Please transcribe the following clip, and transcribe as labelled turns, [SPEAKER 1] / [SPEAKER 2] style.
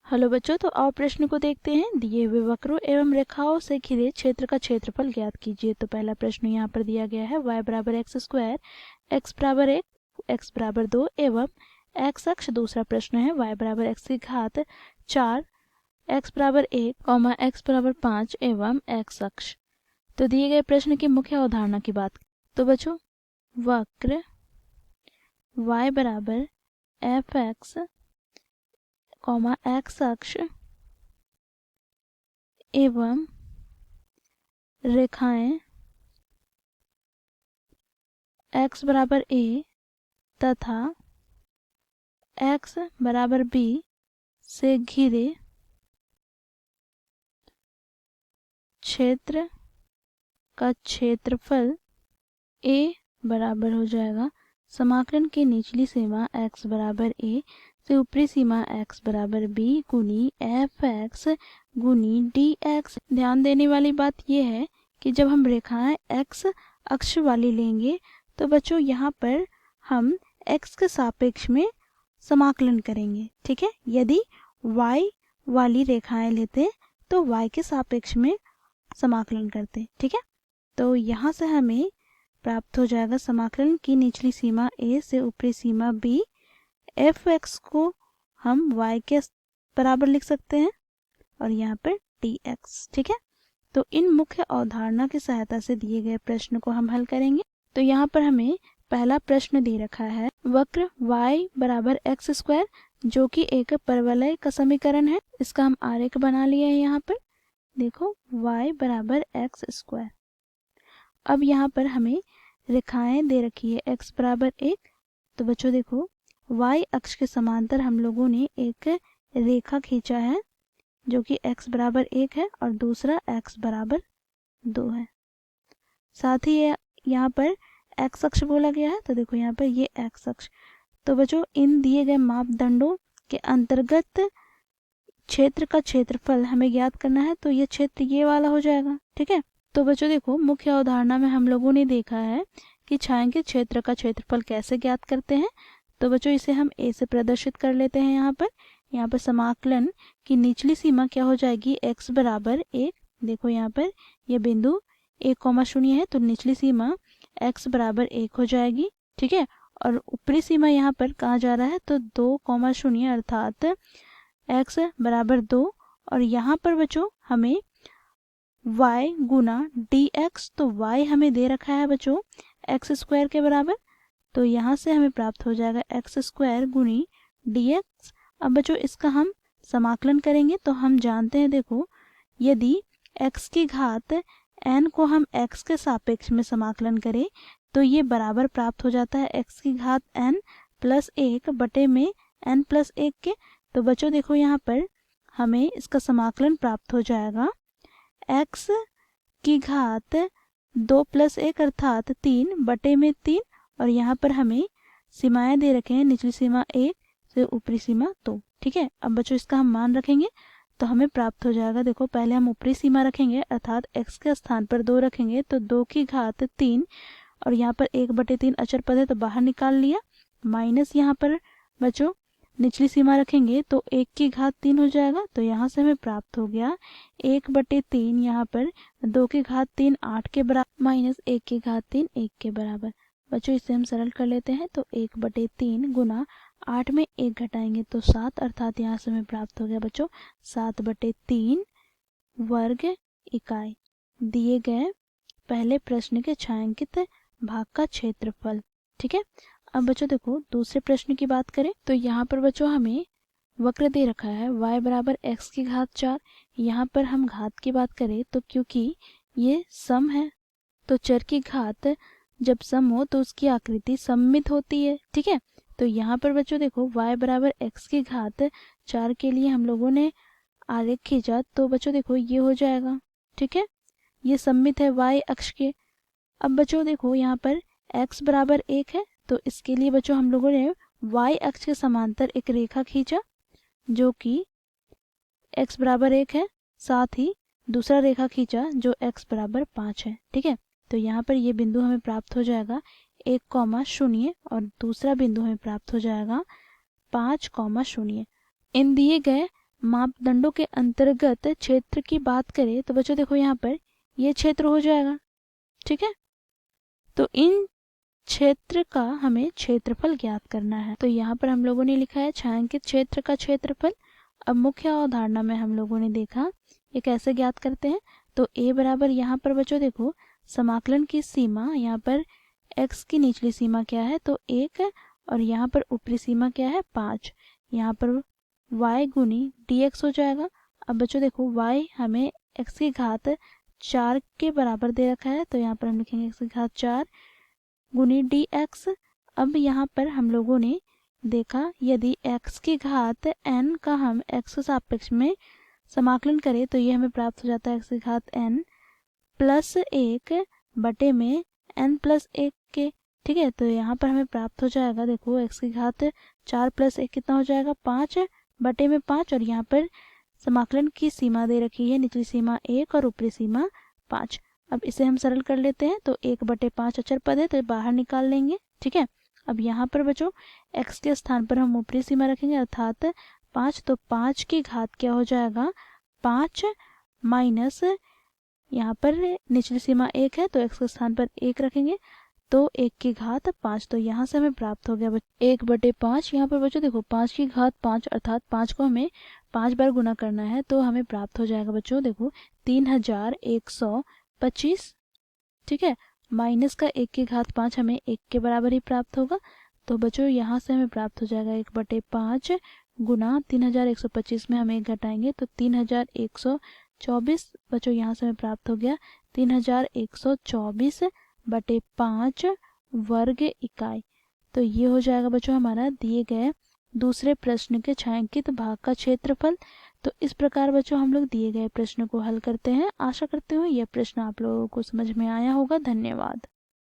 [SPEAKER 1] Hello बच्चों, तो आओ प्रश्न को देखते हैं। दिए हुए वक्रों एवं रेखाओं से घिरे क्षेत्र का क्षेत्रफल ज्ञात कीजिए। तो पहला प्रश्न यहाँ पर दिया गया है y बराबर एक्स स्क्वायर, एक्स बराबर 1, एक्स बराबर 2 एवं एक्स अक्ष। दूसरा प्रश्न है y बराबर एक्स की घात 4, एक्स बराबर 1, एक्स बराबर 5 एवं एक्स अक्ष। तो दिए गए प्रश्न की मुख्य अवधारणा की बात, तो बच्चों वक्र y बराबर एफ एक्स एक्स अक्ष एवं रेखाएं x बराबर a तथा x बराबर b से घिरे क्षेत्र का क्षेत्रफल a बराबर हो जाएगा समाकलन की निचली सीमा x बराबर a से ऊपरी सीमा x बराबर b गुनी एफ एक्स गुनी डी एक्स। ध्यान देने वाली बात यह है कि जब हम रेखाएं x अक्ष वाली लेंगे तो बच्चों यहाँ पर हम x के सापेक्ष में समाकलन करेंगे, ठीक है। यदि y वाली रेखाएं लेते तो y के सापेक्ष में समाकलन करते, ठीक है। तो यहाँ से हमें प्राप्त हो जाएगा समाकलन की निचली सीमा a से ऊपरी सीमा b। एफ एक्स को हम y के बराबर लिख सकते हैं और यहाँ पर डी एक्स, ठीक है। तो इन मुख्य अवधारणा की सहायता से दिए गए प्रश्न को हम हल करेंगे। तो यहाँ पर हमें पहला प्रश्न दे रखा है वक्र y बराबर एक्स स्क्वायर जो कि एक परवलय का समीकरण है। इसका हम आरेख बना लिए हैं। यहाँ पर देखो y बराबर एक्स स्क्वायर। अब यहाँ पर हमें रेखाएं दे रखी है x बराबर 1। तो बच्चों देखो y अक्ष के समांतर हम लोगों ने एक रेखा खींचा है जो कि x बराबर 1 है और दूसरा x बराबर 2 है। साथ ही यहाँ पर x अक्ष बोला गया है। तो देखो यहाँ पर ये x अक्ष। तो बच्चों इन दिए गए मापदंडों के अंतर्गत क्षेत्र का क्षेत्रफल हमें ज्ञात करना है। तो ये क्षेत्र ये वाला हो जाएगा, ठीक है। तो बच्चों देखो मुख्य अवधारणा में हम लोगों ने देखा है कि छायांकित क्षेत्र का क्षेत्रफल कैसे ज्ञात करते हैं। तो बच्चों इसे हम a से प्रदर्शित कर लेते हैं। यहाँ पर समाकलन की निचली सीमा क्या हो जाएगी x बराबर 1। देखो यहाँ पर यह बिंदु 1,0 है तो निचली सीमा x बराबर 1 हो जाएगी, ठीक है। और ऊपरी सीमा यहाँ पर कहाँ जा रहा है तो 2,0 अर्थात x बराबर 2। और यहाँ पर बच्चों हमें y गुना dx, तो y हमें दे रखा है बच्चों एक्स स्क्वायर के बराबर। तो यहाँ से हमें प्राप्त हो जाएगा एक्स स्क्वायर गुनी dx। अब बच्चों इसका हम समाकलन करेंगे तो हम जानते हैं देखो यदि x की घात n को हम x के सापेक्ष में समाकलन करें तो ये बराबर प्राप्त हो जाता है x की घात n प्लस 1 बटे में n प्लस 1 के। तो बच्चों देखो यहाँ पर हमें इसका समाकलन प्राप्त हो जाएगा x की घात 2 प्लस 1 अर्थात 3 बटे में 3। और यहाँ पर हमें सीमाएं दे रखे हैं, निचली सीमा 1 से ऊपरी सीमा 2, ठीक है। अब बच्चों इसका हम मान रखेंगे तो हमें प्राप्त हो जाएगा। देखो पहले हम ऊपरी सीमा रखेंगे अर्थात x के स्थान पर 2 रखेंगे तो 2 की घात 3 और यहाँ पर 1/3 अचर पद है तो बाहर निकाल लिया, माइनस यहाँ पर बच्चों निचली सीमा रखेंगे तो 1 की घात 3 हो जाएगा। तो यहाँ से हमें प्राप्त हो गया 1/3, यहाँ पर 2 की घात 3 8 के बराबर माइनस 1 की घात 3 1 के बराबर। बच्चों इसे हम सरल कर लेते हैं तो 1/3 गुना 8 में 1 घटाएंगे तो 7 अर्थात यहाँ से हमें प्राप्त हो गया बच्चों 7/3 वर्ग इकाई। दिए गए पहले प्रश्न के छायांकित भाग का क्षेत्रफल, ठीक है। अब बच्चों देखो दूसरे प्रश्न की बात करें तो यहाँ पर बच्चों हमें वक्र दे रखा है y बराबर x की घात 4। यहाँ पर हम घात की बात करें तो क्योंकि ये सम है तो चर की घात जब सम हो तो उसकी आकृति सममित होती है, ठीक है। तो यहाँ पर बच्चों देखो y बराबर x की घात 4 के लिए हम लोगों ने आरेख खींचा तो बच्चों देखो ये हो जाएगा, ठीक है। ये सममित है y अक्ष के। अब बच्चों देखो यहाँ पर x बराबर 1 है तो इसके लिए बच्चों हम लोगों ने y अक्ष के समांतर एक रेखा खींचा जो कि x बराबर 1 है, साथ ही दूसरा रेखा खींचा जो x बराबर 5 है, ठीक है। तो यहाँ पर ये बिंदु हमें प्राप्त हो जाएगा 1,0 और दूसरा बिंदु हमें प्राप्त हो जाएगा 5,0। इन दिए गए मापदंडों के अंतर्गत क्षेत्र की बात करें तो बच्चों देखो यहाँ पर ये क्षेत्र हो जाएगा, ठीक है। तो इन क्षेत्र का हमें क्षेत्रफल ज्ञात करना है। तो यहाँ पर हम लोगों ने लिखा है छायांकित क्षेत्र का क्षेत्रफल। अब मुख्य अवधारणा में हम लोगों ने देखा ये कैसे ज्ञात करते हैं। तो a बराबर यहाँ पर बच्चों देखो समाकलन की सीमा, यहाँ पर x की निचली सीमा क्या है तो 1 और यहाँ पर ऊपरी सीमा क्या है 5। यहाँ पर y गुनी dx हो जाएगा। अब बच्चों देखो y हमें x की घात 4 के बराबर दे रखा है, तो यहाँ पर हम लिखेंगे x की घात 4 गुनी dx। अब यहाँ पर हम लोगों ने देखा यदि x की घात n का हम x के सापेक्ष में समाकलन करें तो ये हमें प्राप्त हो जाता है x की घात n प्लस 1 बटे में n प्लस 1 के, ठीक है। तो यहाँ पर हमें प्राप्त हो जाएगा देखो x की घात 4 प्लस 1 कितना हो जाएगा 5 बटे में 5, और यहाँ पर समाकलन की सीमा दे रखी है, निचली सीमा 1 और ऊपरी सीमा 5। अब इसे हम सरल कर लेते हैं, तो 1 बटे 5 अचर पद है तो बाहर निकाल लेंगे, ठीक है। अब यहाँ पर बच्चों x के स्थान पर हम ऊपरी सीमा रखेंगे अर्थात 5, तो 5 की घात क्या हो जाएगा 5 माइनस यहाँ पर निचली सीमा 1 है तो x के स्थान पर 1 रखेंगे तो 1 की घात 5। तो यहाँ से हमें प्राप्त हो गया 1 बटे 5। यहाँ पर बच्चों देखो 5 की घात 5 अर्थात 5 को हमें 5 बार गुना करना है, तो हमें प्राप्त हो जाएगा बच्चों देखो 3125, ठीक है। माइनस का 1 की घात 5 हमें 1 के बराबर ही प्राप्त होगा। तो बच्चों यहाँ से हमें प्राप्त हो जाएगा 1 बटे 5 गुना 3125 में हम 1 घटाएंगे तो 3124। बच्चों यहाँ से हमें प्राप्त हो गया 3124 बटे 5 वर्ग इकाई। तो ये हो जाएगा बच्चों हमारा दिए गए दूसरे प्रश्न के छायांकित भाग का क्षेत्रफल। तो इस प्रकार बच्चों हम लोग दिए गए प्रश्न को हल करते हैं। आशा करते हूँ यह प्रश्न आप लोगों को समझ में आया होगा। धन्यवाद।